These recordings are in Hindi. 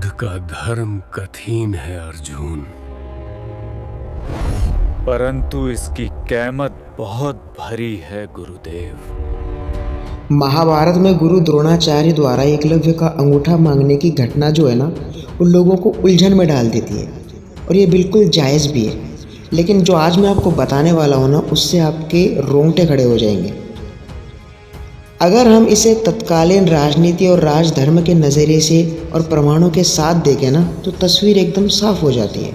युद्ध का धर्म कठिन है अर्जुन, परंतु इसकी कीमत बहुत भरी है गुरुदेव। महाभारत में गुरु द्रोणाचार्य द्वारा एकलव्य का अंगूठा मांगने की घटना जो है ना, उन लोगों को उलझन में डाल देती है और ये बिल्कुल जायज़ भी है। लेकिन जो आज मैं आपको बताने वाला हूँ ना, उससे आपके रोंगटे खड़े हो जाएंगे। अगर हम इसे तत्कालीन राजनीति और राजधर्म के नज़रिए से और प्रमाणों के साथ देखें ना, तो तस्वीर एकदम साफ हो जाती है।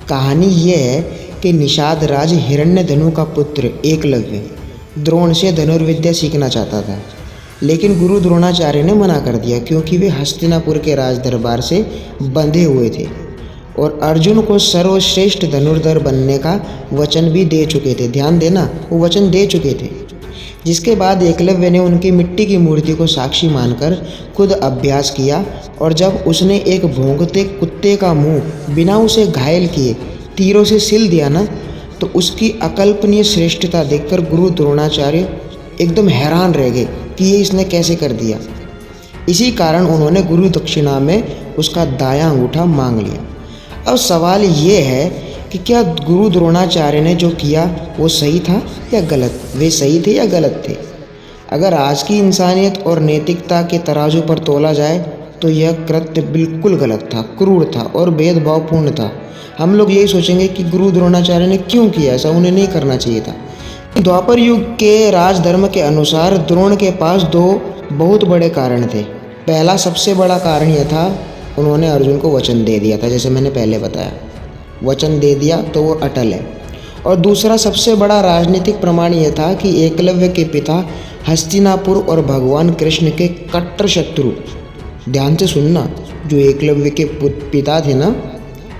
कहानी ये है कि निषाद राज हिरण्यधनु का पुत्र एकलव्य द्रोण से धनुर्विद्या सीखना चाहता था, लेकिन गुरु द्रोणाचार्य ने मना कर दिया क्योंकि वे हस्तिनापुर के राज दरबार से बंधे हुए थे और अर्जुन को सर्वश्रेष्ठ धनुर्धर बनने का वचन भी दे चुके थे। ध्यान देना, वो वचन दे चुके थे। जिसके बाद एकलव्य ने उनकी मिट्टी की मूर्ति को साक्षी मानकर खुद अभ्यास किया और जब उसने एक भौंकते कुत्ते का मुंह बिना उसे घायल किए तीरों से सिल दिया ना, तो उसकी अकल्पनीय श्रेष्ठता देखकर गुरु द्रोणाचार्य एकदम हैरान रह गए कि ये इसने कैसे कर दिया। इसी कारण उन्होंने गुरु दक्षिणा में उसका दायां अंगूठा मांग लिया। अब सवाल ये है कि क्या गुरु द्रोणाचार्य ने जो किया वो सही था या गलत? वे सही थे या गलत थे? अगर आज की इंसानियत और नैतिकता के तराजू पर तोला जाए तो यह कृत्य बिल्कुल गलत था, क्रूर था और भेदभावपूर्ण था। हम लोग यही सोचेंगे कि गुरु द्रोणाचार्य ने क्यों किया ऐसा, उन्हें नहीं करना चाहिए था। द्वापर युग के राजधर्म के अनुसार द्रोण के पास दो बहुत बड़े कारण थे। पहला सबसे बड़ा कारण यह था, उन्होंने अर्जुन को वचन दे दिया था। जैसे मैंने पहले बताया, वचन दे दिया तो वो अटल है। और दूसरा सबसे बड़ा राजनीतिक प्रमाण यह था कि एकलव्य के पिता हस्तिनापुर और भगवान कृष्ण के कट्टर शत्रु, ध्यान से सुनना, जो एकलव्य के पिता थे ना,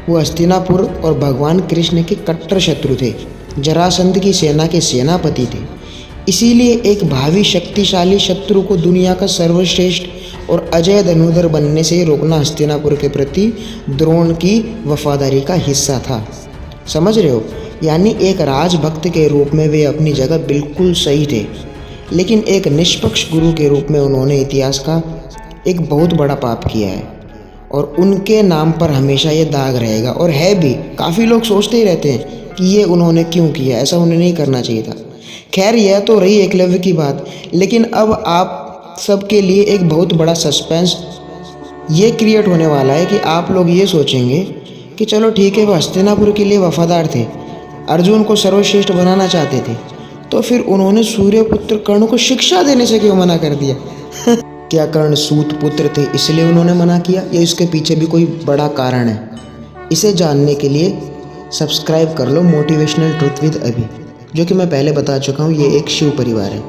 वो हस्तिनापुर और भगवान कृष्ण के कट्टर शत्रु थे, जरासंध की सेना के सेनापति थे। इसीलिए एक भावी शक्तिशाली शत्रु को दुनिया का सर्वश्रेष्ठ और अजय धनुर्धर बनने से रोकना हस्तिनापुर के प्रति द्रोण की वफादारी का हिस्सा था। समझ रहे हो? यानी एक राजभक्त के रूप में वे अपनी जगह बिल्कुल सही थे, लेकिन एक निष्पक्ष गुरु के रूप में उन्होंने इतिहास का एक बहुत बड़ा पाप किया है और उनके नाम पर हमेशा ये दाग रहेगा। और है भी, काफ़ी लोग सोचते ही रहते हैं कि ये उन्होंने क्यों किया, ऐसा उन्हें नहीं करना चाहिए था। खैर, यह तो रही एकलव्य की बात, लेकिन अब आप सबके लिए एक बहुत बड़ा सस्पेंस ये क्रिएट होने वाला है कि आप लोग ये सोचेंगे कि चलो ठीक है, वो हस्तिनापुर के लिए वफादार थे, अर्जुन को सर्वश्रेष्ठ बनाना चाहते थे, तो फिर उन्होंने सूर्यपुत्र कर्ण को शिक्षा देने से क्यों मना कर दिया? क्या कर्ण सूत पुत्र थे इसलिए उन्होंने मना किया, या इसके पीछे भी कोई बड़ा कारण है? इसे जानने के लिए सब्सक्राइब कर लो मोटिवेशनल ट्रुथ विद अभी, जो कि मैं पहले बता चुका हूँ, ये एक शिव परिवार है।